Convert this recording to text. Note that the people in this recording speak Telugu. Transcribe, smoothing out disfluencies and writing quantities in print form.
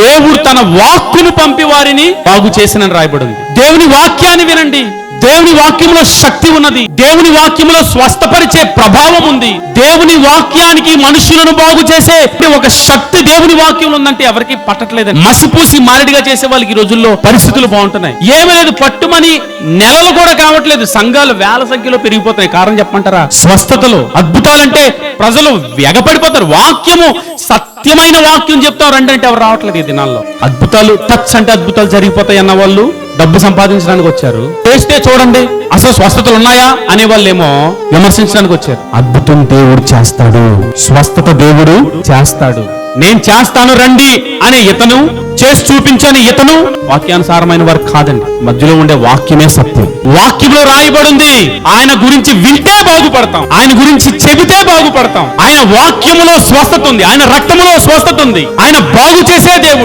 దేవుడు తన వాక్కును పంపి వారిని బాగు చేసినని రాయబడింది. దేవుని వాక్యాన్ని వినండి. దేవుని వాక్యంలో శక్తి ఉన్నది. దేవుని వాక్యంలో స్వస్థపరిచే ప్రభావం ఉంది. దేవుని వాక్యానికి మనుషులను బాగు చేసే ఒక శక్తి దేవుని వాక్యంలో ఉందంటే ఎవరికి పట్టట్లేదండి. మసిపూసి మారిడిగా చేసే వాళ్ళకి ఈ రోజుల్లో పరిస్థితులు బాగుంటున్నాయి. ఏమీ లేదు, పట్టుమని నెలలు కూడా కావట్లేదు, సంఘాలు వేల సంఖ్యలో పెరిగిపోతున్నాయి. కారణం చెప్పమంటారా? స్వస్థతలు, అద్భుతాలంటే ప్రజలు ఎగపడిపోతారు. వాక్యము, సత్యమైన వాక్యం చెప్తారు అంటే ఎవరు రావట్లేదు ఈ దినాల్లో. అద్భుతాలు, టచ్ అంటే అద్భుతాలు జరిగిపోతాయి అన్న వాళ్ళు డబ్బు సంపాదించడానికి వచ్చారు. చేస్తే చూడండి అసలు స్వస్థతలు ఉన్నాయా అనే వాళ్ళేమో విమర్శించడానికి వచ్చారు. అద్భుతం దేవుడు చేస్తాడు, స్వస్థత దేవుడు చేస్తాడు, నేను చేస్తాను రండి అనే ఇతను, చేసి చూపించని ఇతను వాక్యానుసారమైన వారు కాదండి. మధ్యలో ఉండే వాక్యమే సత్యం. వాక్యంలో రాయబడింది, ఆయన గురించి వింటే బాగుపడతాం, ఆయన గురించి చెబితే బాగుపడతాం. ఆయన వాక్యములో స్వస్థత ఉంది, ఆయన రక్తములో స్వస్థత ఉంది, ఆయన బాగు చేసే దేవుడు.